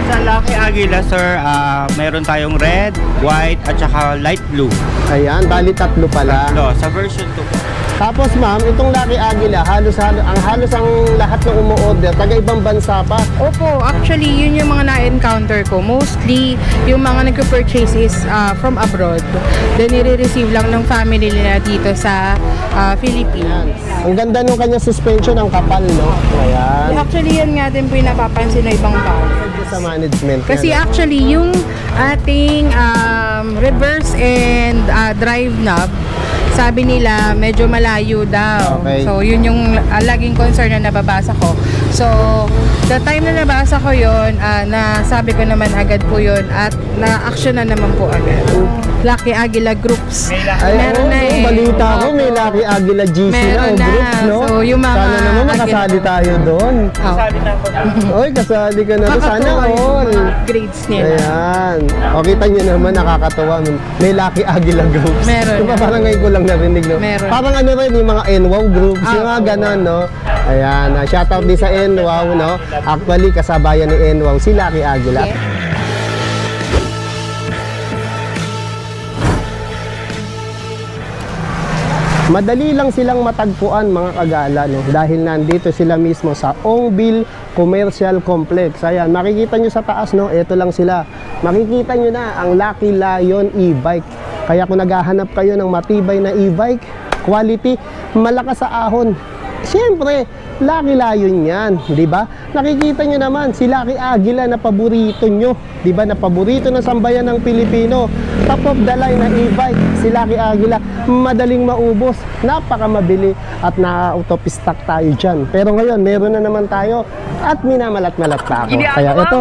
Sa Lucky Aguila, sir, meron tayong red, white, at saka light blue. Ayan, bali tatlo pala. Sa version 2 po. Tapos ma'am, itong Lucky Aguila, halos ang lahat ng umu-order, taga ibang bansa pa. Opo, actually, yun yung mga na-encounter ko. Mostly, yung mga nag-purchase is from abroad. Then, nire-receive lang ng family nila dito sa Philippines. Ang ganda nung kanyang suspension, ang kapal, no? Ayan. Actually, yan nga din po yung napapansin na ibang tao. Sa management. Kasi yan, actually, yung ating reverse and drive knob, sabi nila medyo malayo daw. Okay. So yun yung laging concern na nababasa ko. So the time na nabasa ko yun, nasabi ko naman agad po yun at na-action na naman po agad. Lucky Aguila Groups. Meron na eh. Balita ko, may Lucky Aguila GC meron na, groups, no? So yung mga sana naman makasali tayo doon. Kasali na ako. Oy, kasali ka na doon. Sana all. Grades nila. Ayan. O, kita nyo naman, nakakatawa. May Lucky Aguila Groups. Meron. Diba, parang ngayon ko lang narinig, no? Meron. Parang ano rin, yung mga NWOW groups, yung mga ganon, no? Ayan, shoutout din sa NWOW, no? Actually, kasabayan ni NWOW, si Lucky Aguila. Yeah. Madali lang silang matagpuan mga kagala, no? Dahil nandito sila mismo sa Ongbil Commercial Complex. Ayan, makikita nyo sa taas, no? Ito lang sila. Makikita nyo na ang Lucky Lion e-bike. Kaya kung naghahanap kayo ng matibay na e-bike, quality, malakas sa ahon, siyempre, Lucky Lion yan, di ba? Nakikita nyo naman, si Lucky Aguila na paborito nyo, di ba? Na paborito ng sambayan ng Pilipino. Top of the line na e-bike, si Lucky Aguila, madaling maubos, napakamabili at na-out of stock tayo dyan. Pero ngayon, meron na naman tayo at minamalat-malat pa ako. Kaya ito,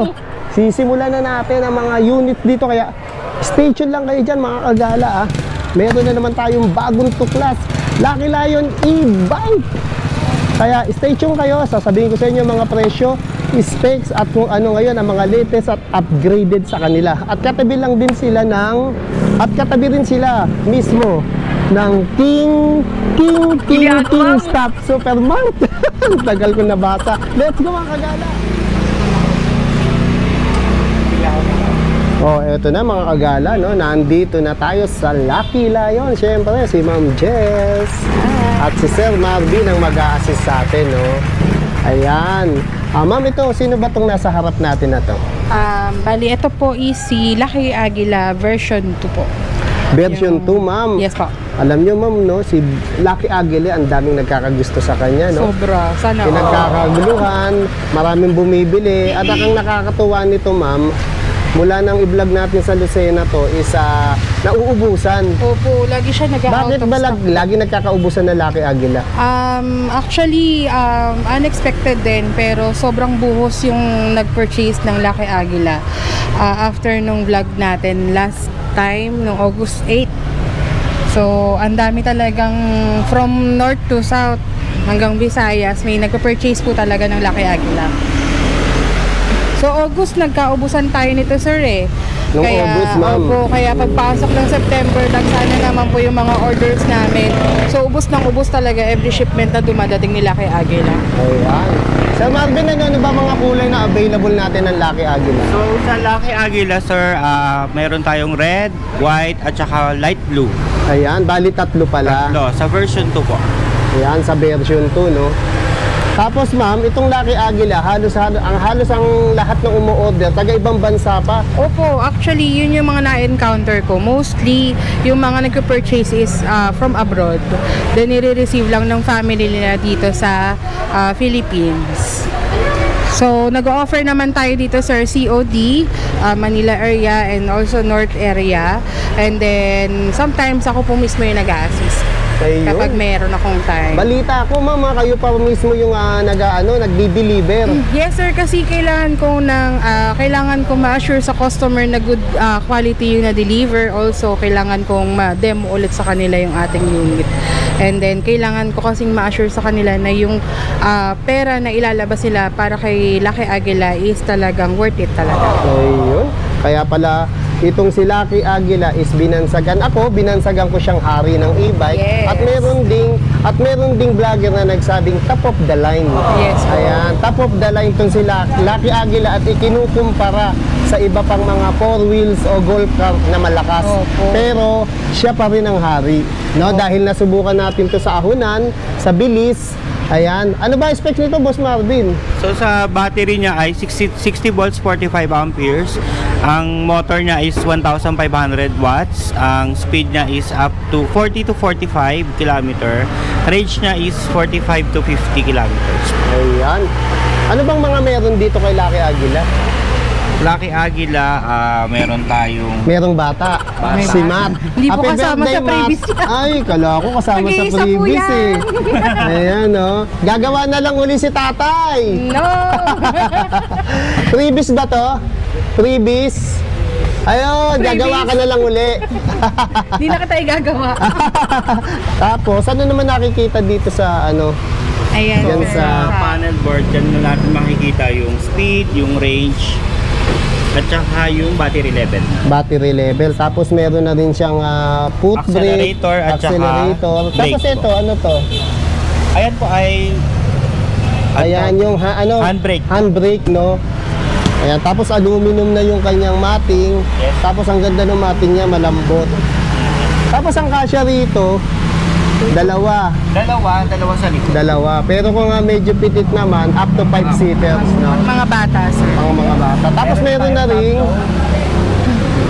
sisimulan na natin ang mga unit dito. Kaya stay tuned lang kayo dyan mga kagala. Meron na naman tayong bagong tuklas, Lucky Lion e-bike. Kaya stay tuned kayo, sasabihin ko sa inyo mga presyo, specs at kung ano ngayon ang mga latest at upgraded sa kanila. At katabi lang din sila katabi rin sila mismo ng King Stop Supermart. Tagal ko nabasa. Let's go mga kagala. Oh, eto na mga kagala, no? Nandito na tayo sa Lucky Lion. Siyempre, si Ma'am Jess at si Sir Marvin ang mag-a-assist sa atin, no? Ayan. Ma'am, ito, sino ba itong nasa harap natin na to? Bali, ito po is si Lucky Aguila version 2 po. Version 2, ma'am. Yes po. Alam nyo, ma'am, no? Si Lucky Aguila, ang daming nagkakagusto sa kanya, no? Sobra. Sana Pinagkakaguluhan, maraming bumibili. At ang nakakatuwa nito, ma'am, mula nang i-vlog natin sa Lucena to is nauubusan. Opo, lagi siya nag-out Bakit of ba stock. lagi nagkakaubusan na Lucky Aguila? Actually, unexpected din, pero sobrang buhos yung nag-purchase ng Lucky Aguila after nung vlog natin last time, nung August 8. So, ang dami talagang from north to south hanggang Visayas, may nag-purchase po talaga ng Lucky Aguila. So, August, nagkaubusan tayo nito, sir, eh. Nung August, ma'am. Opo, kaya pagpasok ng September, nagsana naman po yung mga orders namin. So, ubos ng ubos talaga every shipment na dumadating nila kay Aguila. Ayan. Sir Marvin, ano ba mga kulay na available natin ng Lucky Aguila? So sa Lucky Aguila, sir, meron tayong red, white, at saka light blue. Ayan, bali tatlo pala. Sa version 2 po. Ayan, sa version 2, no? Tapos ma'am, itong Lucky Aguila, halos ang lahat ng umu-order, taga ibang bansa pa. Opo, actually, yun yung mga na-encounter ko. Mostly, yung mga nag-purchase is from abroad. Then, nire-receive lang ng family nila dito sa Philippines. So, nag-offer naman tayo dito, sir, COD, Manila area, and also North area. And then, sometimes ako po mismo yung nag-assist. Kapag meron akong time. Balita ko, ma'am, kayo pa mismo yung nagdi-deliver. Yes, sir, kasi kailangan ko ma-assure sa customer na good quality yung na-deliver. Also, kailangan kong ma-demo ulit sa kanila yung ating unit. And then, kailangan ko kasing ma-assure sa kanila na yung pera na ilalabas nila para kay Lucky Aguila is talagang worth it talaga. Ayun. Kaya pala itong si Lucky Aguila is binansagan ako, binansagan ko siyang hari ng e-bike. Yes. At meron ding vlogger na nagsabing top of the line. Yes po. Ayan, top of the line itong si Lucky Aguila at ikinukumpara sa iba pang mga 4 wheels o golf cart na malakas. Opo. Pero siya pa rin ang hari, no? Dahil nasubukan natin to sa ahunan, sa bilis. Ayan. Ano ba specs nito, Boss Marvin? So sa battery niya ay 60 volts 45 amperes. Ang motor niya is 1,500 watts. Ang speed niya is up to 40 to 45 kilometer. Range niya is 45 to 50 kilometers. Ayan. Ano bang mga meron dito kay Lucky Aguila? Lucky Aguila, meron tayong Merong bata. May Si bata. Matt. Hindi po Happy kasama birthday, sa Matt. previous niya. Ay, kala ko kasama sa Mag-iisa po previous yan. Ayan, no? Gagawa na lang uli si tatay. No! Previous ba to? Previous? Ayun, Previous. gagawa ka na lang uli. Hindi na kita igagawa. Tapos, ano naman nakikita dito sa ano? Ayan. Yan sir. sa panel board. Diyan na natin makikita yung speed, yung range, at saka yung battery level. Battery level. Tapos meron na rin siyang foot brake, Accelerator at saka accelerator. Tapos brake ito, ano to? Ayan po ay Ayan, yung handbrake. Handbrake, no? Ayan, tapos aluminum na yung kanyang matting. Yes. Tapos ang ganda ng matting niya, malambot. Tapos ang kasya rito, dalawa. Dalawa sa likod. Dalawa. Pero kung medyo petit naman, up to 5 seaters, no? Mga bata, sir. Ang mga bata. Tapos meron na rin,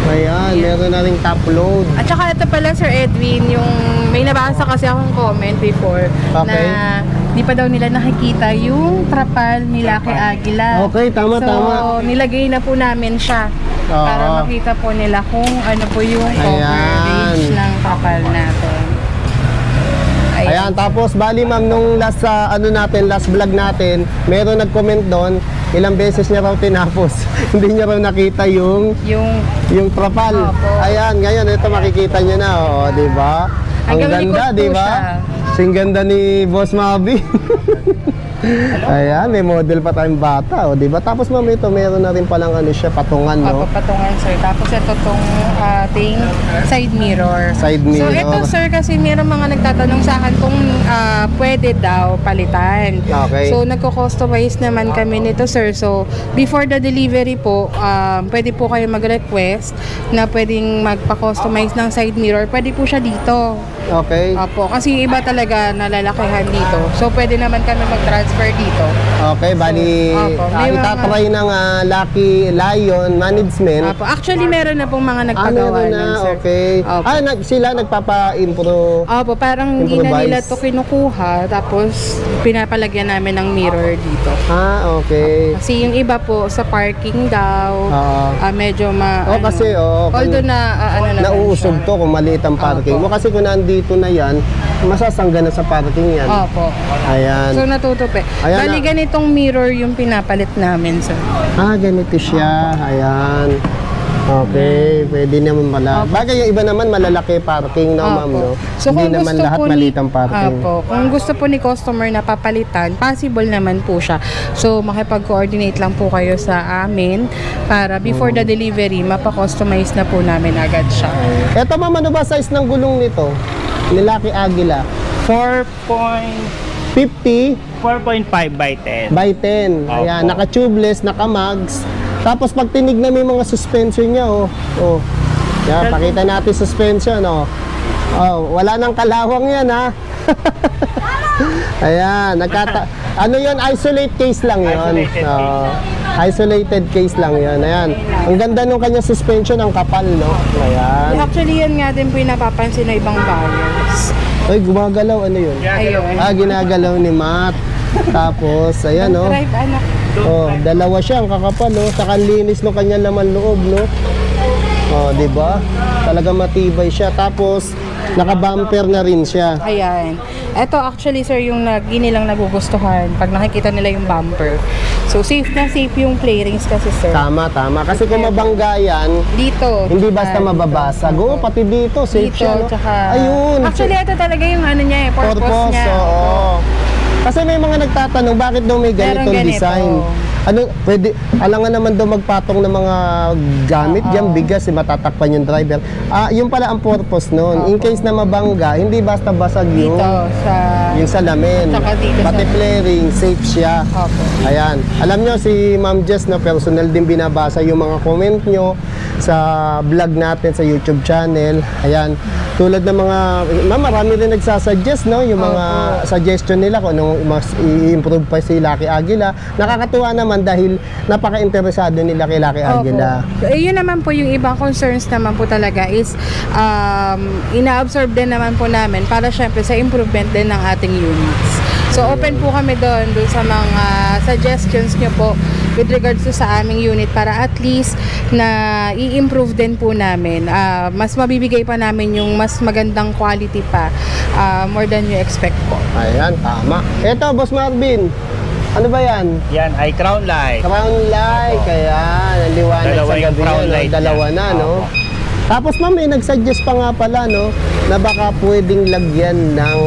ayan, meron na rin top load. At saka ito pala, Sir Edwin, yung may nabasa kasi akong comment before Okay. na di pa daw nila nakikita yung trapal ni Lucky Aguila. Okay, tama, so, tama. nilagay na po namin siya Oo. para makita po nila kung ano po yung coverage Ayan. ng trapal natin. Ayan, tapos bali ma'am, nung last last vlog natin, meron nag-comment doon, ilang beses niya raw tinapos. Hindi niya raw nakita yung trapal. Opo. Ayan, ngayon ito makikita niyo na, oh, 'di ba? Ang Hanggang likod ganda, po 'di ba? siya. Sing ganda ni Boss Mavi. Ayan, may model pa tayong bata, oh, 'di ba? Tapos ma'am, ito meron na rin palang ano siya, patungan, no? Papatungan, sir. Tapos ito tong ating side mirror. Side So mirror. ito, sir, kasi meron mga nagtatanong sa akin kung pwede daw palitan. Okay. So nagko-customize naman kami nito, sir. So before the delivery po, pwede po kayo mag-request na pwedeng magpa-customize ng side mirror. Pwede po siya dito. Okay. Opo, kasi iba talaga nalalakihan dito. So pwede naman kami mag-transfer dito. Okay, bali Opo, may mga- itatry ng Lucky Lion Management. Opo, actually meron na pong mga nagpagawa meron na, nun, sir. okay. Opo. Sila nagpapa-improve. Opo, parang hindi na Improvise. nila to kinukuha, tapos pinapalagyan namin ng mirror dito. Okay. Kasi yung iba po sa parking daw, Oo. medyo Kasi, although na ano naman nauusog siya. to kung maliit ang parking Opo. mo. Kasi kung nandito na yan, masasangga na sa parking yan. Opo. Ayan. So natutupi. Ayan Bali na. ganitong mirror yung pinapalit namin, sir. Ganito siya. Ayan. Okay, pwede naman pala. Opo. Bagay yung iba naman malalaki parking, no, ma'am, no? So Hindi kung naman gusto lahat po maliit ang parking. Opo. Kung gusto po ni customer na papalitan, possible naman po siya. So makipag-coordinate lang po kayo sa amin para before the delivery, mapa-customize na po namin agad siya. Eto ma'am, ano ba size ng gulong nito? Ni Lucky Aguila? 4.5 50 by 10. by 10. Ayan, Opo. naka-tubeless, naka-mags. Tapos pag tinignan mo yung mga suspension niya, oh. Oh. Yan, pakita natin suspension, oh. Oh, wala nang kalawang yan, ha. Ayan, ano yun? Isolate case lang yun. Isolated Isolated case lang yun. Ayan. Ang ganda nung kanya suspension, ang kapal, no? Ayan. Actually, yan nga din po yung napapansin ng ibang buyers. Ay, gumagalaw, ano yun? Ayun. Ginagalaw ni Matt. Tapos, ayan, oh. Drive, anak. Oh, dalawa siya, ang kakapal, no? Saka ang linis no kanya laman loob, no? Oh, 'di ba? Talaga matibay siya. Tapos naka-bumper na rin siya. Ayan. Ito actually, sir, yung nilang nagugustuhan pag nakikita nila yung bumper. So, safe na safe yung play rings kasi, sir. Tama, tama. Kasi kung mabangga yan, Dito. hindi basta Dito. mababasag. Oo, pati dito, safe Dito, siya, no? tsaka... Ayun. Actually, ito talaga yung ano niya, purpose niya. oo. Kasi may mga nagtatanong, bakit daw may Meron ganitong ganito. design? Ano, pwede, alangan naman daw magpatong ng mga gamit diyan, bigas, matatakpan yung driver. Yung pala ang purpose noon. In case na mabangga, hindi basta basag yung yung salamin. Pati flaring, safe siya. Opo. Ayan. Alam nyo, si Ma'am Jess na personal din binabasa yung mga comment nyo sa vlog natin sa YouTube channel. Ayan. Tulad ng mga, marami rin nagsasuggest, no? Yung mga suggestion nila kung anong mas i-improve pa si Lucky Aguila. Nakakatuwa naman dahil napaka-interesado nila kay Lucky Aguila. Yun naman po yung ibang concerns naman po talaga is ina-absorb din naman po namin para syempre sa improvement din ng ating units. So open po kami doon sa mga suggestions nyo po with regards to sa aming unit para at least na i-improve din po namin. Mas mabibigay pa namin yung mas magandang quality pa more than you expect po. Ayan, tama. Eto, Boss Marvin. Ano ba yan? Yan ay crown light. Crown light. Kaya, naliwanag Dalawa sa yung gabi crown yan, no? light Dalawa niya. na, no? Tapos ma'am, may nagsuggest pa nga pala, no, na baka pwedeng lagyan ng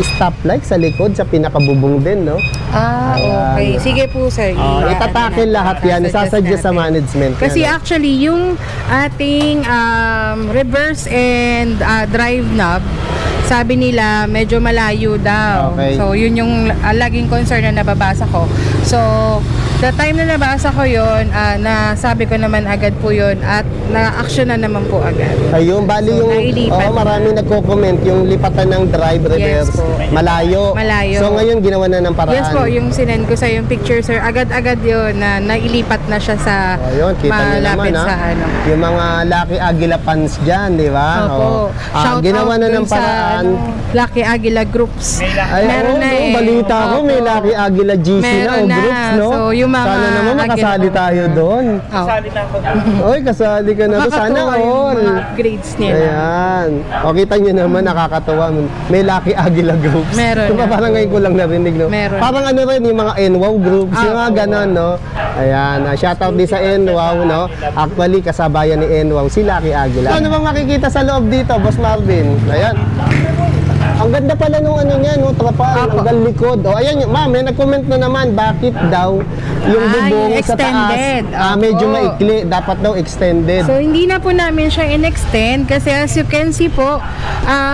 stoplight sa likod, sa pinakabubong din, no? Okay. Sige po, sir. Itatakil lahat yan, isasuggest sa management. Kasi yan, no? actually, yung ating reverse and drive knob, sabi nila medyo malayo daw. Okay. So, yun yung laging concern na nababasa ko. So, the time na nabasa ko yun, nasabi ko naman agad po yun at na-action na naman po agad. Ayun, bali So, yung, nailipat. marami nagko-comment, yung lipatan ng drive, reverse, Yes po. malayo. Malayo. So ngayon, ginawa na ng paraan. Yes po, yung sinend ko sa yung picture, sir, agad-agad yun na nailipat na siya sa Ayun, kita niyo naman, malapit sa ano. Yung mga Lucky Aguila fans dyan, di ba? Opo. Shout Ginawa out na dun ng paraan. sa Lucky Aguila groups. Ay, Meron na eh. balita ko, may Opo. Lucky Aguila GC na o Meron na. groups, no? So, yung mga Sana naman makasali Aguila- tayo doon. Oh. Sali na ako. Oy, kasali ka na doon. Sana Nakakatuwa yung all. mga upgrades nila. Ayan. O, kita nyo naman, nakakatawa. May Lucky Aguila groups. Meron Diba, na. parang ngayon ko lang narinig, no? Meron. Parang ano rin, yung mga NWOW groups, yung mga Oo. ganon, no? Ayan. Shoutout din sa NWOW, no? Actually, kasabayan ni NWOW, si Lucky Aguila. Ano bang makikita sa loob dito, Boss Marvin? Ayan. Ang ganda pala nung ano niya, no, trapal, hanggang likod. O, ayan, ma'am, may nag-comment na naman, bakit daw yung bubong yung sa taas, extended. medyo Opo. maikli, dapat daw extended. So, hindi na po namin siya in-extend kasi as you can see po,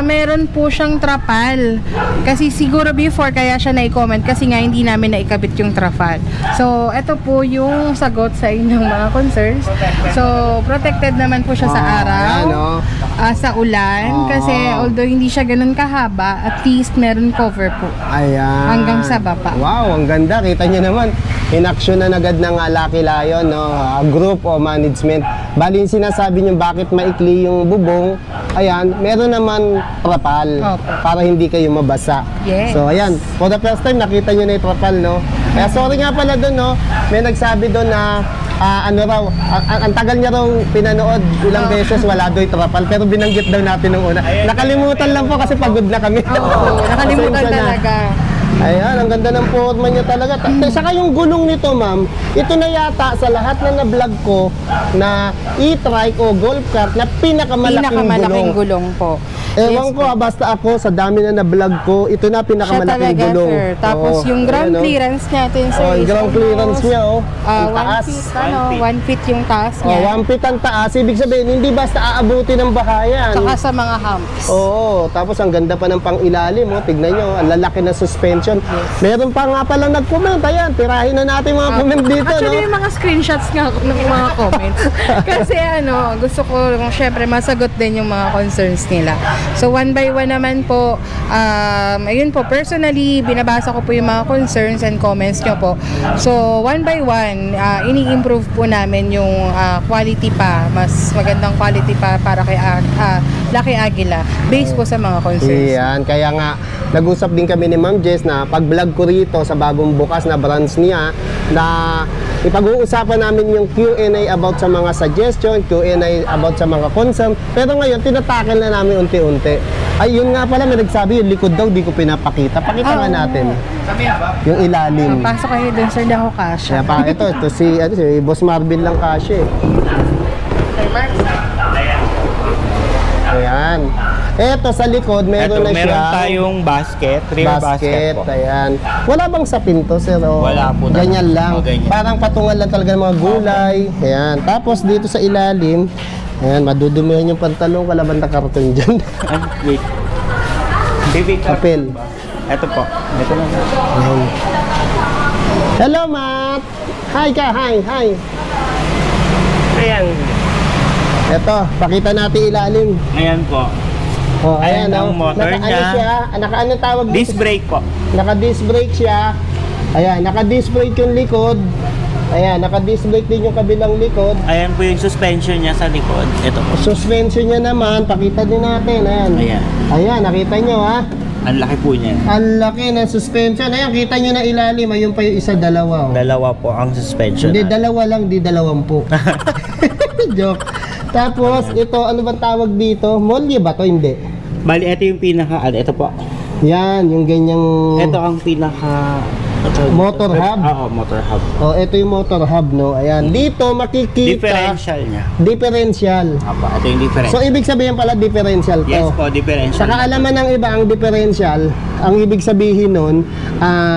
meron po siyang trapal. Kasi siguro before kaya siya na-comment kasi nga hindi namin naikabit yung trapal. So, ito po yung sagot sa inyong mga concerns. So, protected naman po siya sa araw, ayan, no? sa ulan, kasi although hindi siya ganun kahaba, at least meron cover po. Ayan. Hanggang sa baba. Wow, ang ganda. Kita nyo naman, in-action na agad ng Lucky Lion, no? Group o management. Bali yung sinasabi nyo bakit maikli yung bubong, ayan, meron naman trapal Opo. para hindi kayo mabasa. Yes. So, ayan, for the first time, nakita nyo na yung trapal, no? Kaya sorry nga pala doon, no? May nagsabi doon na ano raw, ang tagal niya raw pinanood ilang beses, wala doy trapal, pero binanggit daw natin nung una. Nakalimutan lang po kasi pagod na kami. Oo, nakalimutan Pasensya na. talaga. Ayan, ang ganda ng forma niya talaga. Saka yung gulong nito, ma'am, ito na yata sa lahat na na-vlog ko na e-trike o golf cart na pinakamalaking gulong po. Ewan ko, basta ako, sa dami na na-vlog ko, ito na Siya pinakamalaking talaga, gulong. sir. Tapos Oo, yung ground ayan, oh. clearance natin, sir, Oh, yung is ground clearance niya, oh. Ang 1 taas. feet, 1 feet yung taas Oh, niya. 1 feet ang taas. Ibig sabihin, hindi basta aabuti ng bakayan. Saka sa mga humps. Oo, tapos ang ganda pa ng pang-ilalim, oh. Tignan nyo, ang lalaki ng suspension. Meron pa nga palang nag-comment, ayan, tirahin na natin mga comment dito, Actually, no? yung mga screenshots nga ako ng mga comments. Kasi gusto ko syempre masagot din yung mga concerns nila. So, one by one naman po, ayun po, personally, binabasa ko po yung mga concerns and comments nyo po. So, one by one, ini-improve po namin yung quality pa, mas magandang quality pa para kay Lucky Aguila, based po sa mga concerns. Iyan, kaya nga, nag-usap din kami ni Ma'am Jess na pag-vlog ko rito sa bagong bukas na branch niya, na ipag-uusapan namin yung Q&A about sa mga suggestion, Q&A about sa mga concern, pero ngayon, tinatakil na namin unti-unti. Ay, yun nga pala, may nagsabi, yung likod daw, di ko pinapakita. Pakita nga natin. Yung ilalim. Pasok kayo dun, sir, na ako kasha. Kaya pa, ito si Boss Marvin lang kasi. Ayan. Eto sa likod, meron na meron siya. tayong basket, rear basket po. Ayan. Wala bang sa pinto, sir? O, Wala po. ganyan lang. Ganyan. Parang patungan lang talaga ng mga gulay. Ayan. Tapos dito sa ilalim, ayan, madudumihan yung pantalong, wala bang karton dyan. Wait. Baby Papel. Ito po. Ito lang. Ayan. Hello, Matt! Hi ka, hi. Ayan. Ito, pakita natin ilalim. Ayan po. Oh, Ayan ayan, ang oh. motor Naka-ano niya. siya? Naka-ano tawag dito? Disc brake po. Naka-disc brake siya. Ayan, naka-disc brake yung likod. Ayan, naka-disc brake din yung kabilang likod. Ayan po yung suspension niya sa likod. Ito po. Suspension niya naman, pakita din natin. Ayan. Ayan. Ayan, nakita nyo ha. Ang laki po niya. Ang laki ng suspension. Ayan, kita nyo na ilalim. Ayun pa yung isa, dalawa. Oh. Dalawa po ang suspension. Hindi, dalawa lang, di 20. Joke. Tapos, ito, ano ba tawag dito? Molye ba to? Hindi. Bali, ito yung pinaka, ito po. Yan, yung ganyang... Ito ang pinaka... Motor hub? Oo, motor hub. Oh, ito yung motor hub, no? Ayan. Dito, makikita... Differential niya. Differential. Apa, ito yung differential. So, ibig sabihin pala, differential to. Yes po, differential. Sa kaalaman ng iba, ang differential, ang ibig sabihin nun,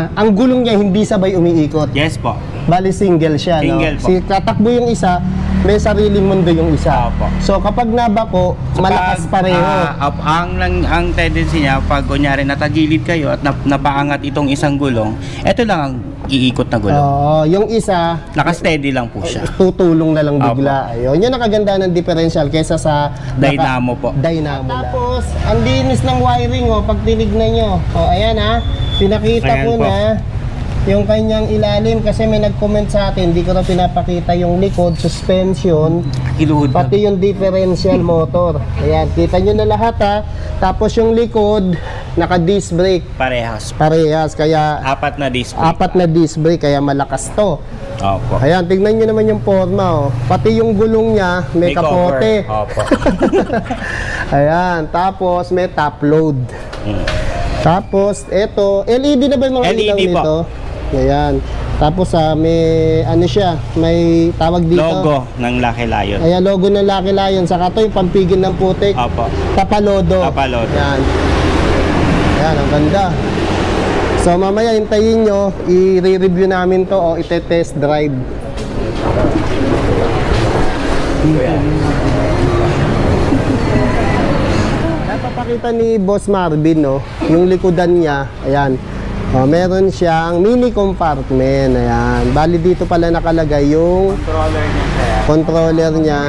ang gulong niya hindi sabay umiikot. Yes po. Bali, single siya, Single no? po. Si tatakbo yung isa, may sariling mundo yung isa. Opo. So, kapag nabako, malakas pareho. Ang tendency niya, pag kunyari natagilid kayo at napaangat itong isang gulong, ito lang ang iikot na gulong. Oo, yung isa, Naka-steady lang po siya. tutulong na lang bigla. Ayun, yun ang kaganda ng differential kaysa sa Dynamo po. Dynamo. Tapos, ang linis ng wiring, oh, pag tinignan nyo. Oh, ayan ha, pinakita Ayan ko po. na yung kanyang ilalim kasi may nag-comment sa atin, hindi ko na pinapakita yung likod, suspension, Kiluhod na. pati yung differential motor. Ayan, kita nyo na lahat ha. Tapos yung likod, naka-disc brake. Parehas. Parehas, kaya Apat na display. apat na disc brake, kaya malakas to. Opo. Ayan, tignan nyo naman yung forma, oh. Pati yung gulong niya, may kapote. cover. Opo. Ayan, tapos may top load. Mm. Tapos, eto, LED na ba yung mga LED ilaw po. nito? Ayan. Tapos, may, ano siya, may tawag dito. Logo ng Lucky Lion. Ayan, logo ng Lucky Lion. Saka to yung pampigil ng putik. Opo. Tapalodo. Tapalodo. Ayan. Ayan, ang ganda. So, mamaya, hintayin nyo, i-review namin to o ite-test drive. Napapakita ni Boss Marvin, no, yung likodan niya, ayan. Oh, meron siyang mini compartment, ayan. Bali dito pala nakalagay yung Controller niya sir. controller niya,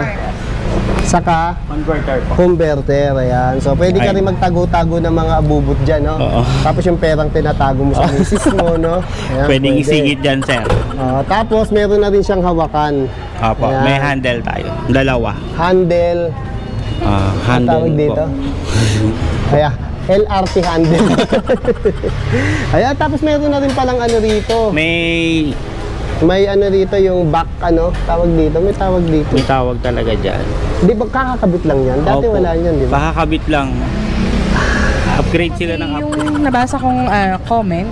saka Converter po. converter, ayan. So, pwede ka rin magtago-tago ng mga abubot dyan, no? Oo. Tapos yung perang tinatago mo sa misis mo, no? Ayan, Pwedeng pwede. isingit dyan sir. Tapos, meron na rin siyang hawakan. Opo. Ayan. May handle tayo. Dalawa. Handle. Ang Handle tawag dito? po. Ayan. LRT handle. Ayan, tapos meron na rin palang ano rito. May ano dito yung back ano, tawag dito. May tawag dito. May tawag talaga dyan. Di ba kakakabit lang yan? Dati Opo. wala yan, di ba? Pakakabit lang. Upgrade sila ng upgrade. Yung nabasa kong comment,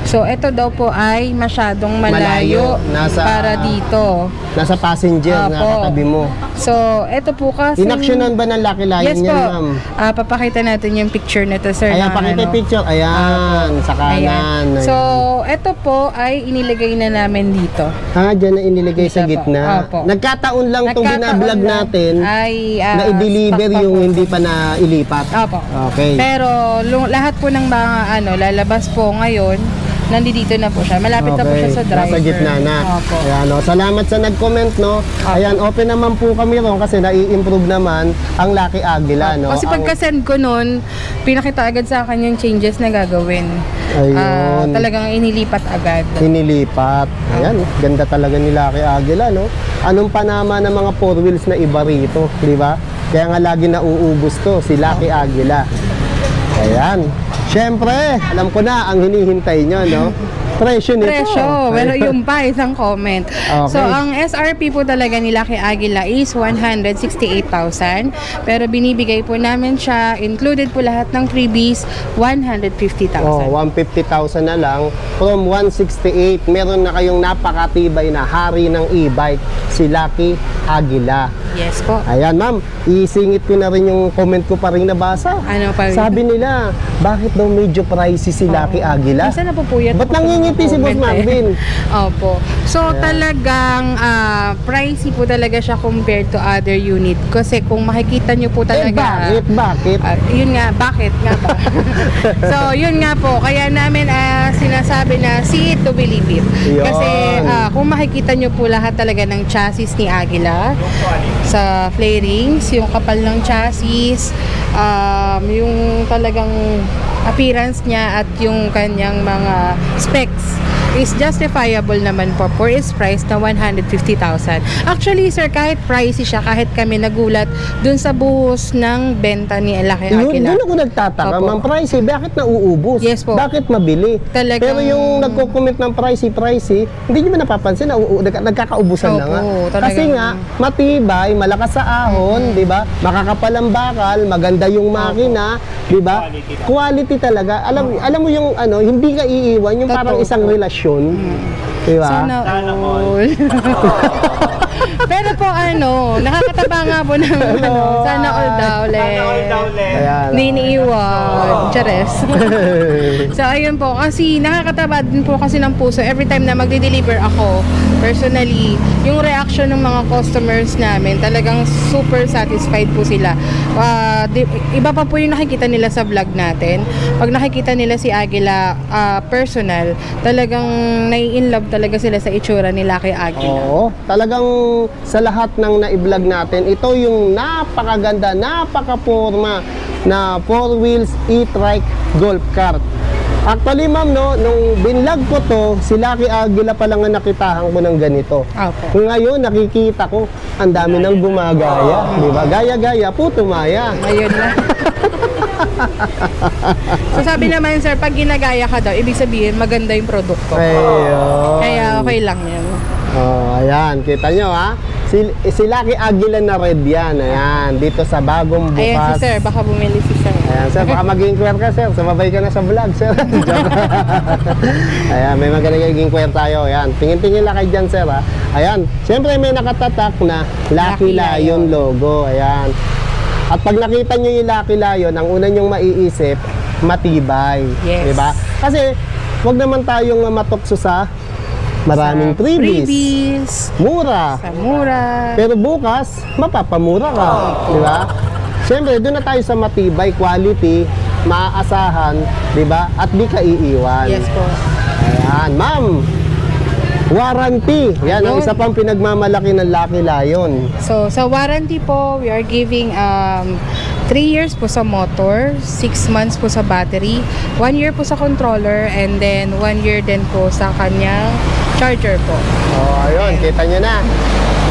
so ito daw po ay masyadong malayo, Nasa- para dito. Nasa passenger na Opo. katabi mo. So, ito po kasi... Inaksyonan ba ng Lucky Lion Yes yan, po. ma'am? Papakita natin yung picture nito, sir. Ayan, na pakita yung ano. picture. Ayan, sa kanan. Ayan. So, ito po ay inilagay na namin dito. Dyan na inilagay sa Dito po. gitna. Opo. Nagkataon lang itong Nagkataon binablog lang natin ay, na i-deliver stock pa yung po. hindi pa na ilipat. Opo. Okay. Pero lahat po ng mga lalabas po ngayon, nandito na po siya. Malapit na po siya sa driver. Nasa gitna na. Opo. Ayan, no. Salamat sa nag-comment, no. Ayan, open naman po kami ron kasi nai-improve naman ang Lucky Agila, no. Kasi pagka-send ko nun, pinakita agad sa akin yung changes na gagawin. Ayun. Talagang inilipat agad. Inilipat. Ayan, ganda talaga ni Lucky Agila, no. Anong panama ng mga four wheels na iba rito, di ba? Kaya nga lagi nauubos to, si Lucky Agila. Ayan. Siyempre, alam ko na ang hinihintay nyo, no? presyo nito. Presyo, pero yung pa isang comment. Okay. So, ang SRP po talaga nila kay Aguila is 168,000. Pero binibigay po namin siya, included po lahat ng freebies, 150,000. Oh, 150,000 na lang from 168. Meron na kayong napakatibay na hari ng e-bike, si Lucky Aguila. Yes po. Ayan, ma'am, isingit ko na rin yung comment ko pa rin nabasa. Ano pa rin? Sabi nila, bakit daw medyo pricey si Lucky Aguila? Minsan napupuyat Ba't ako sa mga nangingiti si Boss comment Marvin? Opo. So, talagang pricey po talaga siya compared to other unit. Kasi kung makikita nyo po talaga... Bakit? Yun nga, bakit nga ba? So, yun nga po. Kaya namin sinasabi na see it to believe it. Yun. Kasi kung makikita nyo po lahat talaga ng chassis ni Aguila sa flarings, yung kapal ng chassis, yung talagang appearance niya at yung kanyang mga specs is justifiable naman po for its price na 150,000. Actually, sir, kahit pricey siya, kahit kami nagulat dun sa buhos ng benta ni Lucky Aguila. Doon ako nagtataka, Opo. ma'am, pricey, bakit nauubos? Yes po. Bakit mabili? Talagang- Pero yung nagko-comment ng pricey, hindi nyo ba napapansin na nagkakaubusan na Opo, nga? talagang- Kasi nga, matibay, malakas sa ahon, di ba? Makakapal ang bakal, maganda yung makina, di ba? Quality talaga. Alam mo yung hindi ka iiwan, yung parang Totoo isang po. relasyon. Di ba? Sana all. Pero po nakakataba nga po ng sana all daw Ayan. Hindi iniiwan. Chares. So, ayun po. Kasi nakakataba din po kasi ng puso. Every time na magde-deliver ako, personally, yung reaction ng mga customers namin, talagang super satisfied po sila. Iba pa po yung nakikita nila sa vlog natin. Pag nakikita nila si Aguila personal, talagang nai-inlove talaga sila sa itsura ni Lucky Aguila. Oo, talagang sa lahat ng na-vlog natin, ito yung napakaganda, napaka-forma na 4 wheels e-trike golf cart. Actually, ma'am, nung binlog ko to, si Lucky Aguila pa lang ang nakitahan ko ng ganito. Opo. Ngayon, nakikita ko, ang dami nang gumagaya. Di ba? Gaya-gaya, puto maya. Ayun na. So sabi naman, sir, pag ginagaya ka daw, ibig sabihin maganda yung produkto. Ayun. Kaya okay lang yan. Oh, ayan, kita nyo ha. Si Lucky Aguila na red yan. Ayan, dito sa bagong bukas. Ayan si sir, baka bumili si sir. Ayan, sir, baka mag-inquire ka, sir. Sumabay ka na sa vlog, sir. Ayan, may magandang inquire tayo. Ayan, tingin-tingin lang kayo dyan, sir, ha. Ayan, siyempre may nakatatak na Lucky Lion logo. Ayan. At pag nakita nyo yung Lucky Lion, ang una nyong maiisip, matibay. Yes. Diba? Kasi, wag naman tayong matukso sa maraming Sa freebies, mura. sa mura. Pero bukas, mapapamura ka. Di ba? Siyempre, doon na tayo sa matibay, quality, maaasahan, di ba? At di ka iiwan. Yes po. Ayan, ma'am. Warranty. Yan, ang Yun. isa pang pinagmamalaki ng Lucky Lion. So sa warranty po, we are giving 3 years po sa motor, 6 months po sa battery, 1 year po sa controller, and then 1 year din po sa kanyang charger po. Oh, ayun, kita nyo na.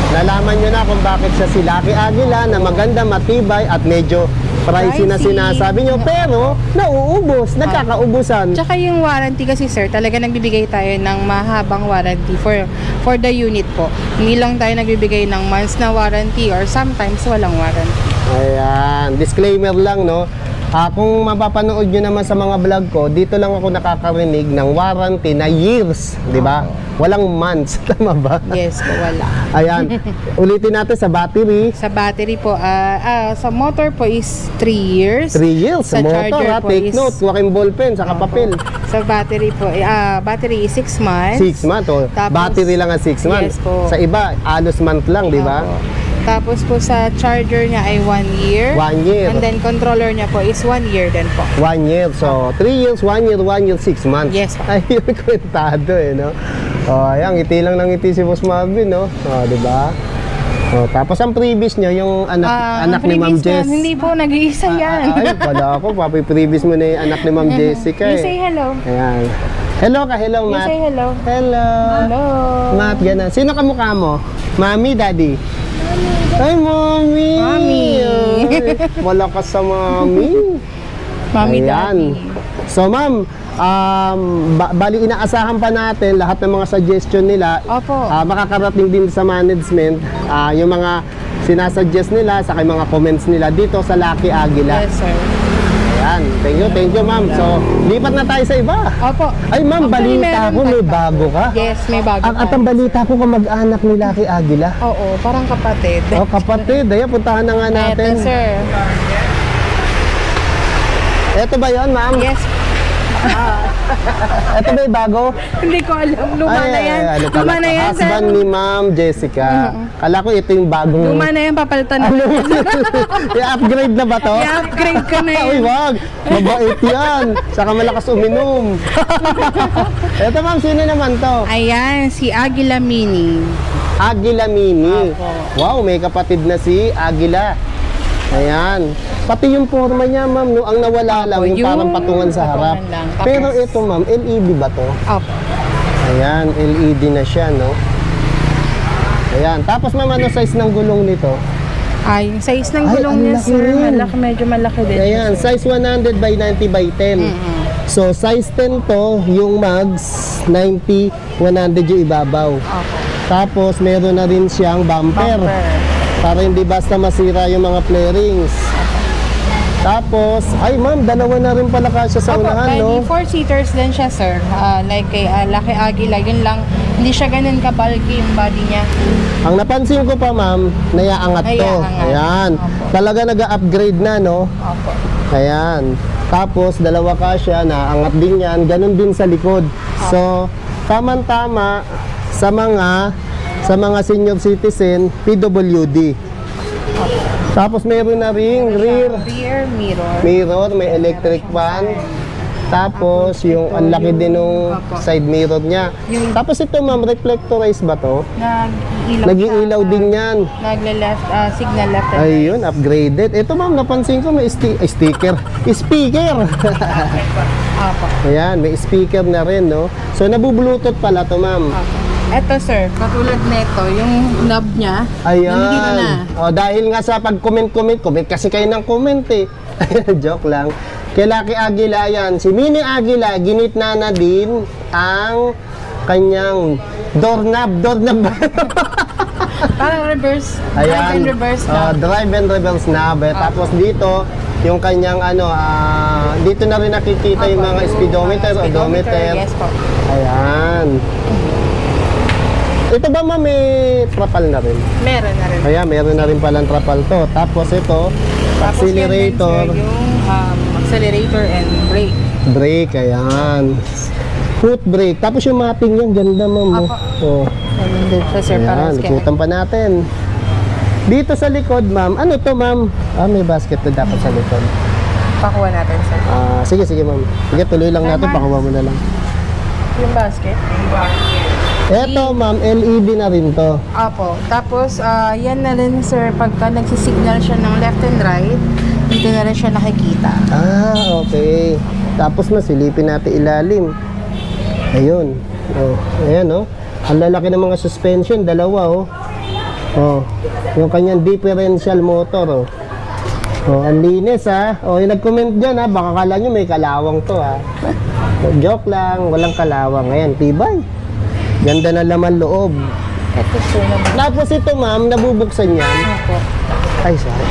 Nalaman nyo na kung bakit siya si Lucky Aguila na maganda, matibay, at medyo pricey na Pricey. sinasabi nyo. Pero, nauubos, nagkakaubusan. Tsaka yung warranty kasi sir, talaga nagbibigay tayo ng mahabang warranty for the unit po. Hindi lang tayo nagbibigay ng months na warranty or sometimes walang warranty. Ayan, disclaimer lang, no? Kung mapapanood nyo naman sa mga vlog ko, dito lang ako nakakarinig ng warranty na years, di ba? Walang months, tama ba? Yes po, wala. Ayan, ulitin natin sa battery. Sa battery po, sa motor po is 3 years. 3 years. Sa motor, charger ha? po Take is- note, huwag yung ballpen, saka papel. Sa battery po, battery is 6 months. 6 months, oh. Tapos- Battery lang ang 6 months. Yes po. Sa iba, alos month lang, di ba? Opo. Tapos po sa charger niya ay 1 year. 1 year. And then controller niya po is 1 year din po. 1 year. So, 3 years, 1 year, 1 year, 6 months. Yes, po. Ayun, kwentado no? Oh, ayan, ngiti lang ng ngiti si Boss Marvin, no? Oh, di ba? Oh, tapos ang previous nyo, yung anak ni Ma'am previous Jess. one, hindi po, nag-iisa yan. Ay, pala ako, previous mo na yung anak ni Ma'am Jessica. You say hello. Ayan. Hello ka, hello, You Matt. say hello. Hello. Hello. Matt, gano'n. Sino kamukha mo? Mami, Daddy? Ay, Mami! Mami. Ay, malakas sa Mami. Mami Ayan. Daddy. So ma'am, bali inaasahan pa natin lahat ng mga suggestion nila. Opo. Makakarating din sa management yung mga sinasuggest nila sa mga comments nila dito sa Lucky Aguila. Yes, sir. Ayan, thank you ma'am. So, lipat na tayo sa iba. Opo. Ay ma'am, Actually, balita meron ko pa may pa. bago ka. Yes, may bago At ang balita ko kamag-anak ni Lucky Aguila. Oo, parang kapatid. Oh, kapatid, ayan, puntahan na nga natin. Eto, sir. Ito ba yon ma'am? Yes. Ito ba yung bago? Hindi ko alam. Luma na yan. Ano pala Luma na to? yan, sir. Husband ni Ma'am Jessica. Kala ko ito yung bagong... Luma na yan, papalitan na. I-upgrade na ba to? I-upgrade ka na Uy, yan. wag! Mabait yan! Saka malakas uminom. Ito ma'am, sino naman to? Ayan, si Aguila Mini. Aguila Mini. Apo. Wow, may kapatid na si Aguila. Ayan. Pati yung forma niya, ma'am, no, ang nawala lang, yung yung parang patungan sa harap. patungan lang. Tapos- Pero ito, ma'am, LED ba to? Opo. Ayan, LED na siya, no? Ayan. Tapos, ma'am, ano size ng gulong nito? Yung size ng Ay, gulong ang niya, laki sir, rin. medyo malaki din. Ayan, sir. size 100 by 90 by 10. So, size 10 to, yung mags, 90, 100 yung ibabaw. Opo. Tapos, meron na rin siyang bumper. Para hindi basta masira yung mga flarings. Tapos, ay ma'am, dalawa na rin pala kasya sa Opo, unahan, no? bali 4-seaters din siya, sir. Like kay Lucky Aguila, yun lang. Hindi siya ganun ka-bulky yung body niya. Ang napansin ko pa, ma'am, naiaangat to. Naiaangat. Ayan. Opo. Talaga nag-upgrade na, no? Opo. Ayan. Tapos, dalawa kasya, naangat din yan. Ganun din sa likod. So, tamang-tama sa mga senior citizen, PWD. Tapos, meron na ring rear Rear mirror. mirror, may electric fan. Tapos, yung ang laki din ng side mirror niya. Tapos ito, ma'am, reflectorized ba to? Nag-iilaw. Nag-iilaw din yan. Nagle-left, signal left and Ayun, upgraded. Ito, ma'am, napansin ko may sticker. Speaker! Opo. Ayan, may speaker na rin, no? So, nabublutot pala to, ma'am. Eto, sir, katulad nito, yung knob niya, nandito na. Ayan. O, dahil nga sa pag-comment kasi kayo ng comment eh. Joke lang. Kay Lucky Aguila yan. Si Mini Aguila, ginitna na din ang kanyang doorknob ba? Parang reverse, drive Ayan. and reverse na. Drive and reverse knob. Tapos dito, yung kanyang dito na rin nakikita yung mga speedometer, odometer. Yes po. Ayan. Ito ba ma'am, may trapal na rin? Meron na rin. Kaya meron na rin palang trapal to. Tapos ito, Tapos yan din, accelerator, sir, yung accelerator and brake. brake, ayan. Foot brake. Tapos yung mapping yan, ganda ma'am. Oh. Ganun din siya, sir, para Ayan, scan. ikutan pa natin. Dito sa likod, ma'am. Ano to, ma'am? May basket na dapat sa likod. Pakuha natin, sir. Sige, ma'am. Sige, tuloy lang natin. Pakuha mo na lang. Yung basket. Eto, ma'am, LED na rin to. Apo. Tapos, yan na rin, sir, pagka nagsisignal siya ng left and right, dito na rin siya nakikita. Okay. Tapos masilipin natin ilalim. Ayun. Ayan, oh. Ang lalaki ng mga suspension, dalawa, oh. Yung kanyang differential motor, oh. Ang linis, ha. Yung nag-comment dyan, ha. Baka kala nyo may kalawang to, ha. Joke lang, walang kalawang. Ayan, tibay. Ganda na laman loob. Ito, sir, naman. Tapos ito, ma'am, nabubuksan yan. Apo. Ay, sorry.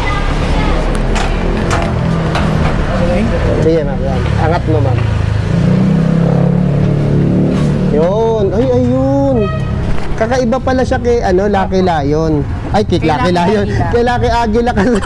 Sige, ma'am. Yan. Angat mo, ma'am. Yun. Ay, ayun. Kakaiba pala siya kay, Lucky Lion. Ay, kay Lucky Lion. Aguila. Kay Lucky Aguila kasi.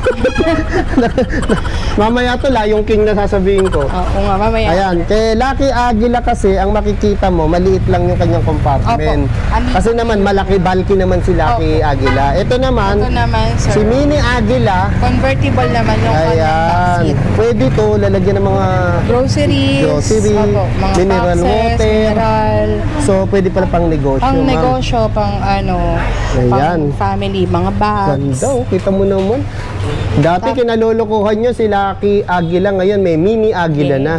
Mamaya to, Lion King na sasabihin ko. Oo nga, mamaya. Ayan, kay Lucky Aguila kasi, ang makikita mo, maliit lang yung kanyang compartment. Opo. Andito. Kasi naman, malaki, bulky naman si Lucky Aguila. Ito naman, Ito naman, sir. si Mini Aguila, Convertible naman yung kanyang ayan, backseat. pwede to, lalagyan ng mga Groceries. grocery, Opo, mga mineral boxes, water. mineral. So, pwede pala pang negosyo, Pang ma'am. negosyo, pang Ayan. pang family, mga bags. Ganda, oh. Kita mo naman. Dati kinalolokohan nyo si Lucky Aguila, ngayon may Mini Aguila Yes. na.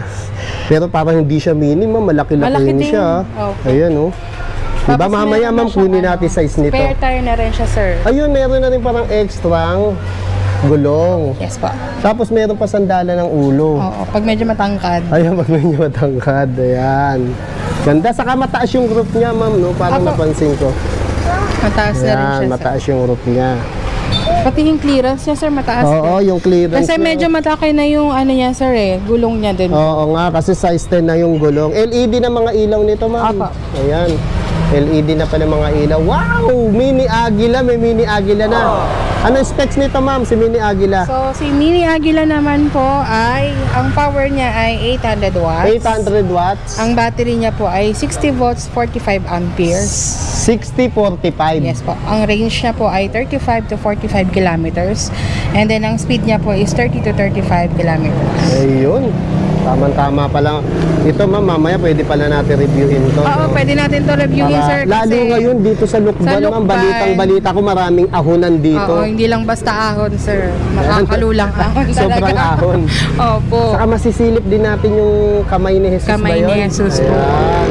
Pero parang hindi siya mini, ma'am. Malaki-laki Malaki rin din. siya. Okay. Ayan, oh. Diba, Tapos mamaya, meron na ma'am, siyang, kunin natin size nito. Spare tire na rin siya, sir. Ayun, meron na rin parang extra gulong. Yes po. Tapos meron pa sandala ng ulo. Oo, pag medyo matangkad. Ayan, pag medyo matangkad. Ayan. Ganda. Saka mataas yung roof niya, ma'am, no? Parang Apo. napansin ko. Mataas na rin Ayan, siya, sir. mataas yung roof niya. Pati yung clearance niya, sir, mataas Oo, din. yung clearance Kasi niya. medyo mataki na yung ano niya, sir, gulong niya din. Oo nga, kasi size 10 na yung gulong. LED na mga ilaw nito, ma'am. Apo. Ayan. LED na pala mga ilaw. Wow! Mini Agila. May Mini Agila na. Ano specs nito, ma'am, si Mini Agila? So, si Mini Agila naman po ay, ang power niya ay 800 watts. 800 watts. Ang battery niya po ay 60 volts, 45 amperes. 60-45. Yes po. Ang range niya po ay 35 to 45 kilometers. And then, ang speed niya po is 30 to 35 kilometers. Ayun. Tama-tama pala. Ito, ma'am, mamaya pwede pala natin reviewin to. Oo, no? pwede natin to reviewin, Para- sir. Lalo ngayon dito sa Lukban, Sa ma'am, Lukban. balitang-balita ko maraming ahonan dito. Oo, hindi lang basta ahon, sir. Makakalulang ahon talaga. Sobrang ahon. Opo. Saka masisilip din natin yung kamay ni Jesus Kamay ba ni yun? Jesus po. Ayan.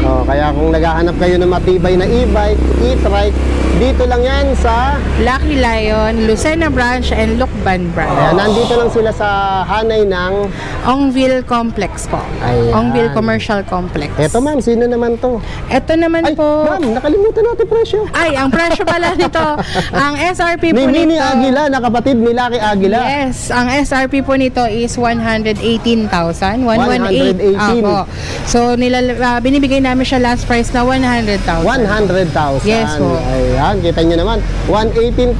Oh, kaya kung naghahanap kayo ng matibay na e-bike, e-trike, dito lang yan sa... Lucky Lion, Lucena Branch, and Lukban Branch. Ayan, nandito lang sila sa hanay ng... Ongville Complex po. Ayan. Ongville Commercial Complex. Eto, ma'am, sino naman to? Ito naman Ay, po. ma'am, nakalimutan natin presyo. Ay, ang presyo pala nito. Ang SRP Ni po Mini nito. Agila, nakapatid ni Lucky Agila. Yes, ang SRP po nito is 118,000. 118. 118. Apo. So, binibigay namin siya last price na 100,000. 100,000. Yes po. Ayan, kita nyo naman. 118,000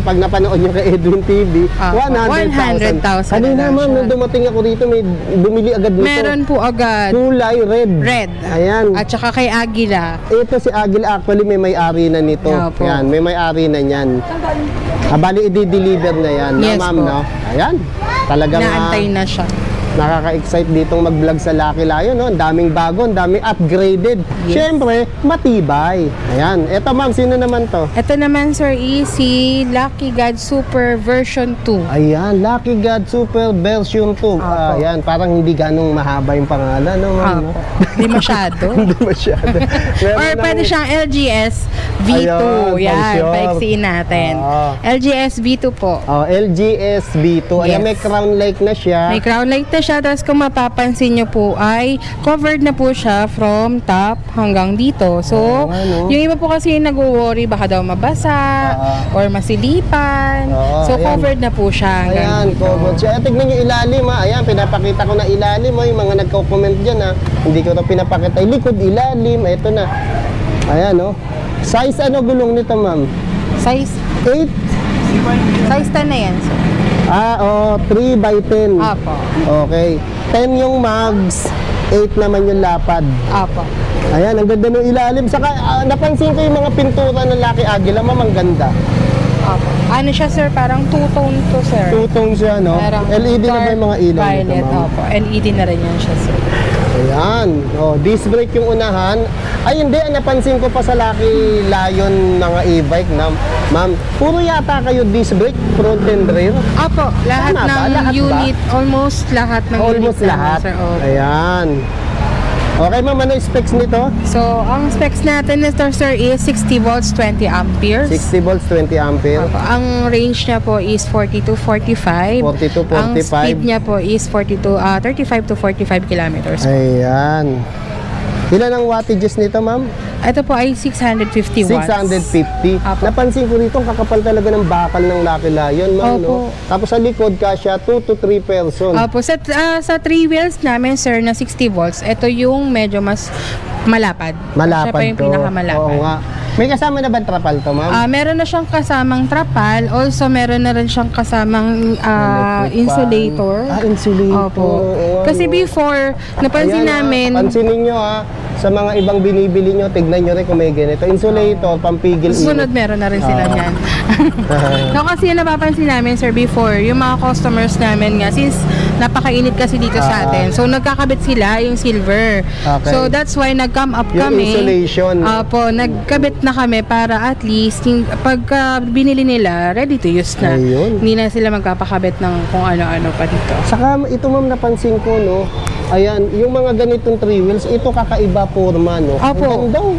pag napanood nyo kay Edwin TV. Ah, 100,000. 100,000 Kanina, na ma'am, siya. nung dumating ako dito, may bumili agad nito. Meron po agad. Kulay red. Red. Ayan. At saka kay Agila. Ito si Agila, actually may may-ari na nito. Opo. Ayan, may may-ari na niyan. Bali, i-deliver na yan. Yes na, ma'am, po. no? Ayan. Talagang Naantay na siya. nakaka-excite ditong mag-vlog sa Lucky Lion, no? Ang daming bago, ang daming upgraded. Yes. Siyempre, matibay. Ayan. Eto, ma'am, sino naman to? Ito naman, sir, is si Lucky God Super version 2. Ayan, Lucky God Super version 2. Apo. Ayan, parang hindi ganong mahaba yung pangalan, no, ma'am? no? Hindi masyado. Hindi masyado. Meron Or ng- pwede siyang LGS V2. Ayun, Yan, pang-sure. paiksiin natin. Ah. LGS V2 po. Oh, LGS V2. Ayan, Yes. may crown like na siya. May crown light na siya. Tapos kung mapapansin nyo po ay covered na po siya from top hanggang dito. So, Ano? yung iba po kasi nag-worry baka daw mabasa or masilipan. Oo, So, ayan. covered na po siya hanggang Ayan, dito. covered siya. Tignan nyo ilalim, ha. Ayan, pinapakita ko na ilalim, ha. Yung mga nagko-comment dyan, ha. Hindi ko ito pinapakita. Ay, likod, ilalim. Ito na. Ayan, oh. Size ano gulong nito, ma'am? Size 8? 10 na yan, sir. 3 by 10. Apo. Okay. 10 yung mags, 8 naman yung lapad. Apo. Ayan, ang ganda ng ilalim. Saka, napansin ko yung mga pintura ng Lucky Agila, ma'am, ang ganda. Apo. Ano siya, sir? Parang two-tone to, sir. Two-tone siya, no? Parang LED na ba yung mga ilaw nito, violet, ma'am? opo. LED na rin yan siya, sir. Ayan. Oh, disc brake yung unahan. Ay, hindi. Napansin ko pa sa Lucky Lion mga e-bike na, ma'am, puro yata kayo disc brake, front and rear. Opo, lahat Tama ba? ng Lahat ba? unit, almost lahat ng Almost unit lahat. namin, sir. Opo. Ayan. Okay, ma'am, ano yung specs nito? So, ang specs natin nito, sir, is 60 volts, 20 amperes. 60 volts, 20 ampere. Opo. Ang range niya po is 40 to 45. 40 to Ang 45. speed niya po is 35 to 45 kilometers. Ayan. Ilan ang wattages nito, ma'am? Ito po ay 650 watts. 650. Apo. Napansin ko rito, ang kakapal talaga ng bakal ng Lucky Lion, ma'am, no? Opo. Tapos sa likod, kasya 2 to 3 person. Opo, sa 3 wheels namin, sir, na 60 volts, ito yung medyo mas malapad. Malapad Siya pa yung to. pinakamalapad. Oo nga. May kasama na ba trapal to, ma'am? Meron na siyang kasamang trapal. Also, meron na rin siyang kasamang insulator. Insulator. Opo. Oo, Kasi ano. before, napansin Ayan, namin, pansinin nyo, ha. Sa mga ibang binibili nyo, tignan nyo rin kung may ganito. Insulator, pampigil susunod init. meron na rin sila niyan. No, kasi yung napapansin namin, sir, before, yung mga customers namin nga, since napakainit kasi dito sa atin, so nagkakabit sila yung silver. Okay. So that's why nag-come up Yung kami. insulation. Opo, nagkabit na kami para at least, pagka binili nila, ready to use na. Ayun. Hindi na sila magpapakabit ng kung ano-ano pa dito. Saka ito, ma'am, napansin ko, no? Ayan, yung mga ganitong 3 wheels, ito kakaiba forma, no? Opo. Ang ganda, oh.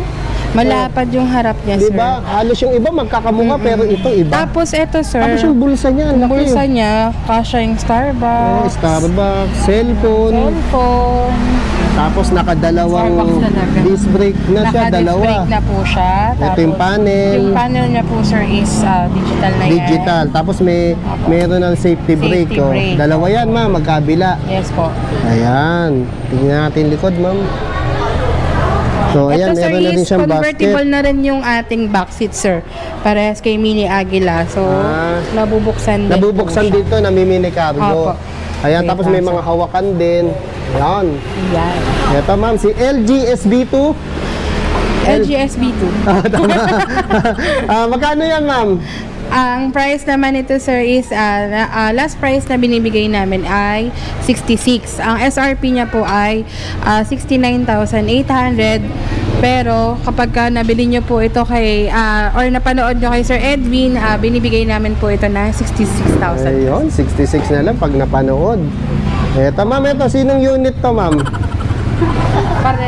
Malapad yung harap niya, Di sir. ba? Halos yung iba magkakamukha, pero ito iba. Tapos ito, sir. Tapos yung bulsa niya, Yung laki. bulsa niya, kasha yung Starbucks. Starbucks, cellphone. Cellphone. Tapos nakadalawang Starbucks talaga. disc brake na siya, Naka-disc dalawa. brake na po siya. Ito yung panel. Yung panel niya po, sir, is digital na yan. Digital. Tapos meron ng safety brake. Safety brake. Dalawa yan, ma'am, magkabila. Yes po. Ayan. Tingnan natin likod, ma'am. So, ayan, Ito, sir, meron na rin is siyang convertible basket. na rin yung ating back seat, sir. Parehas kay Mini Aguila. So, nabubuksan din Nabubuksan po siya. dito na mini cargo. Opo. Ayan, Wait tapos lang, may sir. mga hawakan din. Ayan. Yan. Ito, ma'am, si LG SB2. LG SB2. Tama. Magkano yan, ma'am? Ang price naman ito, sir, is last price na binibigay namin ay 66. Ang SRP niya po ay 69,800. Pero kapag nabili nyo po ito kay or napanood nyo kay Sir Edwin, binibigay namin po ito na 66,000. Ayun, 66 na lang pag napanood. Eto, ma'am, ito. Sinong unit to, ma'am?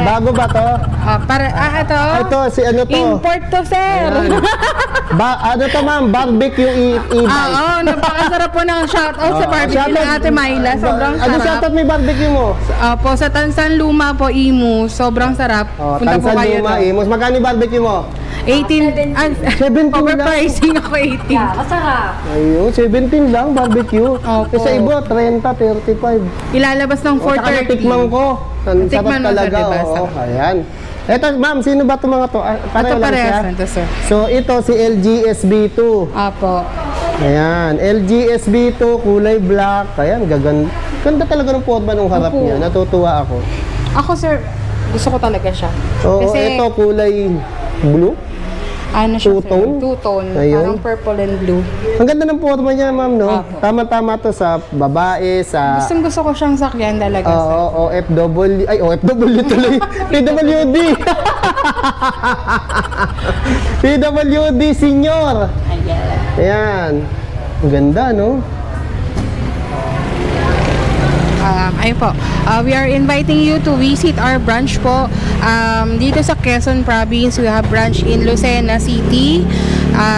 Bago ba to? Ito. Ito, si ano to? Import to, sir. Ano to, ma'am? Barbecue e-bike. Oo, napakasarap po ng shoutout sa barbecue ng Ate Myla. Sobrang Ano sarap. shoutout may barbecue mo? Po, sa Tansan Luma po, Imu. Sobrang sarap. Punta po Tansan kayo Luma, doon. Imus. Magkano yung barbecue mo? 18. 17 lang. Overpricing ako 18. Ayun, 17 lang barbecue. Opo. Sa iba, 30, 35. Ilalabas ng Saka 430. natikman ko. Ang sarap Natikman mo, sir, talaga. diba? Oo, Sarap. ayan. Eto, ma'am, sino ba itong mga to? Pareho Ito lang siya. parehas nito, sir. So, ito si LG SB2. Apo. Ayan, LG SB2, kulay black. Ayan, ganda talaga ng forma ng harap Opo. niya. Natutuwa ako. Ako, sir, gusto ko talaga siya. So, Kasi, ito kulay blue. ano siya, two-tone? sir? Two-tone. Ayun. Parang purple and blue. Ang ganda ng forma niya, ma'am, no? Opo. Tama-tama to sa babae, sa Gusto ko siyang sakyan talaga, sir. OFW, ay OFW tuloy. PWD. PWD senior. Ayan. Ayan. Ang ganda, no? Ayun po. We are inviting you to visit our branch po. Dito sa Quezon Province, we have branch in Lucena City,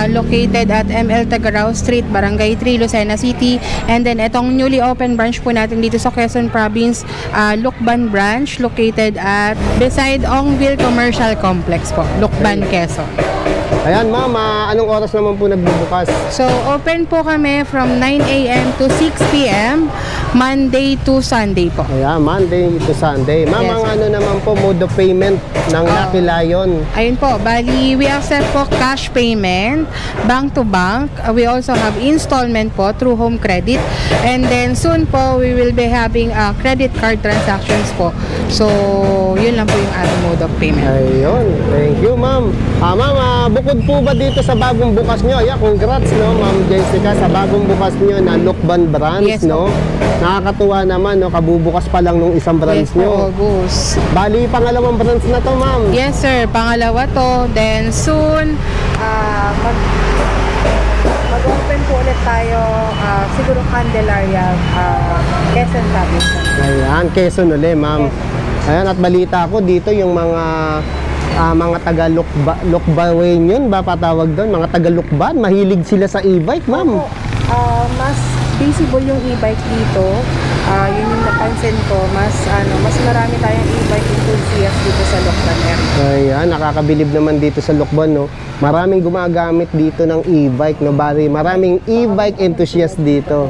located at ML Tagarao Street, Barangay 3, Lucena City. And then, itong newly open branch po natin dito sa Quezon Province, Lucban branch, located at beside Ongville Commercial Complex po, Lucban, Quezon. Ayan, ma'am, anong oras naman po nagbubukas? So, open po kami from 9 a.m. to 6 p.m. Monday to Sunday po. Ayan, Monday to Sunday. Ma'am, Yes, ang sir. ano naman po, mode of payment ng Lucky Lion. Ayun po, bali, we accept po cash payment, bank to bank. We also have installment po through home credit. And then soon po, we will be having credit card transactions po. So, yun lang po yung ating mode of payment. Ayun, thank you, ma'am. Ma'am, bukod po ba dito sa bagong bukas nyo? Yeah, congrats, no, ma'am Jessica, sa bagong bukas nyo na Lucban branch, Yes, no? Nakakatuwa naman, no? Kabubukas pa lang nung isang branch Yes po, nyo. August. Bali, pangalawang branch na to, ma'am. Yes, sir. Pangalawa to. Then soon, mag-open po ulit tayo, siguro Candelaria, Quezon Province. Ayan, Quezon ulit, ma'am. Ayan, at balita ko dito yung mga taga-Lukbawen yun, ba patawag doon? Mga taga-Lukban, mahilig sila sa e-bike, ma'am. Mas visible yung e-bike dito. Yun yung napansin ko. Mas marami tayong e-bike enthusiast dito sa Lucban area. Ayan, nakakabilib naman dito sa Lucban, no? Maraming gumagamit dito ng e-bike, no? Bari, maraming e-bike enthusiast dito.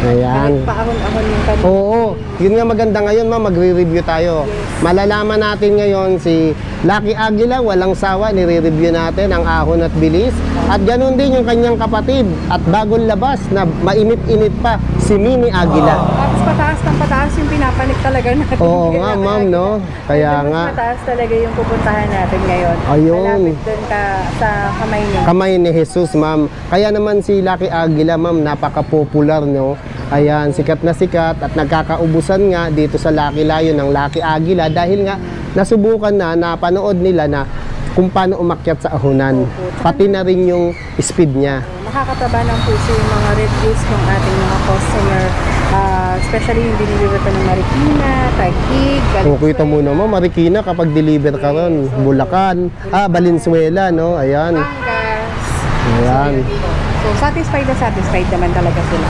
Ayan. Paahon-ahon yung kanina. Oo, yun nga maganda ngayon, ma'am, magre-review tayo. Malalaman natin ngayon si Lucky Aguila, walang sawa, nire-review natin ang ahon at bilis. At ganun din yung kanyang kapatid at bagong labas na mainit-init pa, si Mini Aguila. Tapos pataas ng pataas yung pinapanik talaga natin. Oo nga, ma'am, no? Kaya Mas nga. mataas talaga yung pupuntahan natin ngayon. Ayun. Malapit doon sa kamay niya. Kamay ni Jesus, ma'am. Kaya naman si Lucky Aguila, ma'am, napaka-popular, no? Ayan, sikat na sikat at nagkakaubusan nga dito sa Lucky Lion ng Lucky Aguila dahil nga nasubukan na, napanood nila na kung paano umakyat sa ahunan. Pati na rin yung speed niya. nakakataba ng puso yung mga reviews ng ating mga customer. Especially yung diniliver pa ng Marikina, Taguig, Kung kita mo naman, Marikina kapag deliver ka ron, Bulacan, Valenzuela, no? Ayan. Batangas. Ayan. So, satisfied na satisfied naman talaga sila.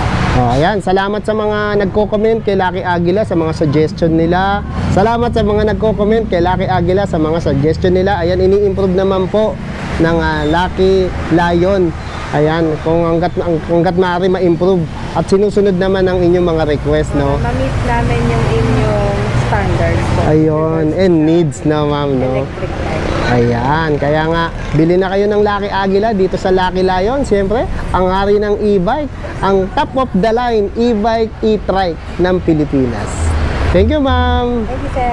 Ayan, salamat sa mga nagko-comment kay Lucky Aguila sa mga suggestion nila. Salamat sa mga nagko-comment kay Lucky Aguila sa mga suggestion nila. Ayan, ini-improve naman po ng Lucky Lion. Ayan, kung hanggat maaari ma-improve. At sinusunod naman ang inyong mga request, no? Ma-meet namin yung inyong standards po. Ayun, and needs na, ma'am, no? Electric light. Ayan, kaya nga, bili na kayo ng Lucky Aguila dito sa Lucky Lion. Siyempre, ang hari ng e-bike, ang top of the line e-bike, e-trike ng Pilipinas. Thank you, ma'am. Thank you, sir.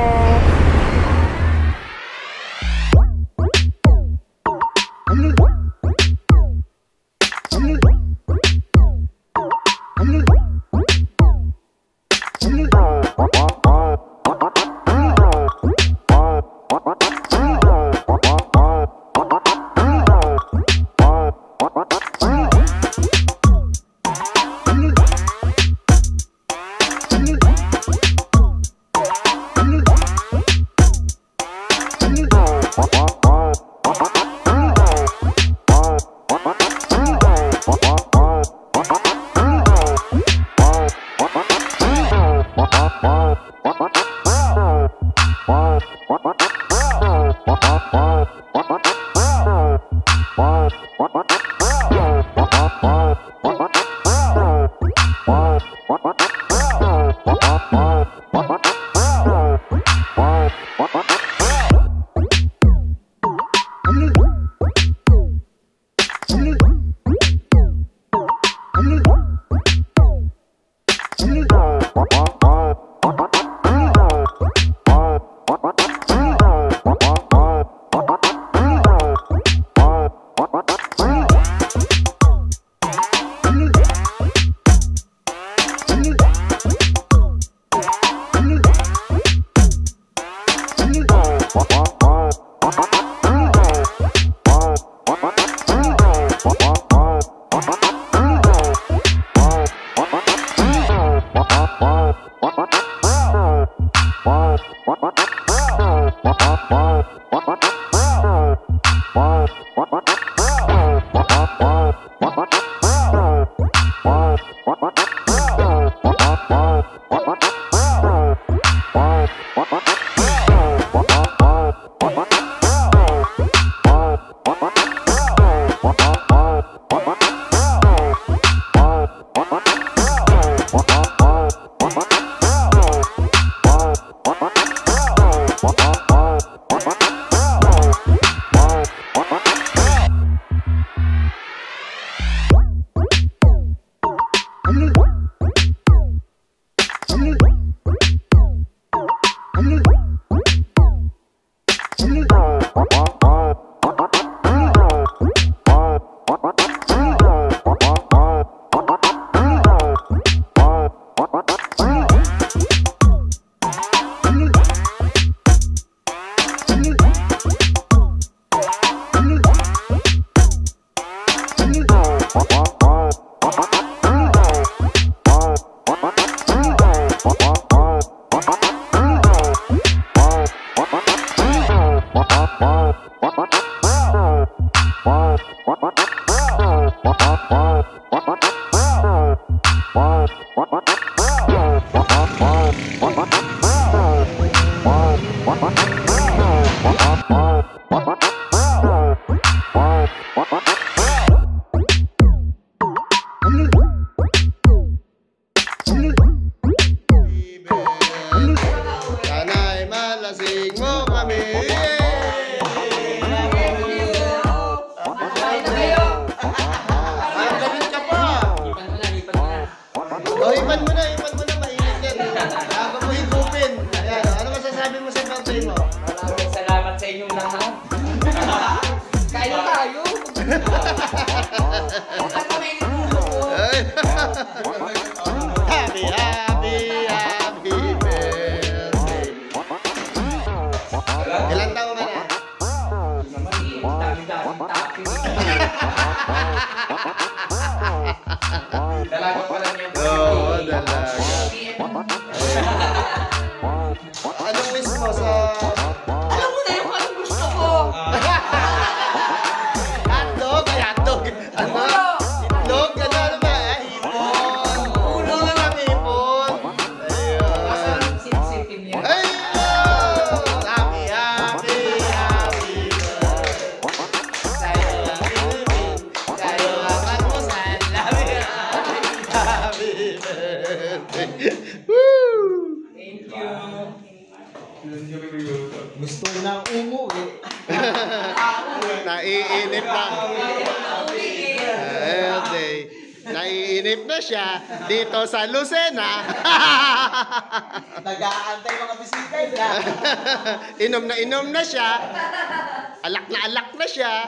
Dalaga pa lang yan. Oo, dalaga. Anong wish mo sa... Alam mo na yung anong gusto ko. Hotdog? Ay, hotdog. Ano? Hotdog? Ano ba? Hipon. Ulo na lang hipon. Ayun. Sinisipin niya. Ayun! Happy, happy, happy Sa'yo ang almusal. Happy birthday. Woo! Thank you. Gusto na umuwi. Naiinip na. Birthday. Naiinip na siya dito sa Lucena. Nag-aantay mga bisita niya. Inom na siya. Alak na siya.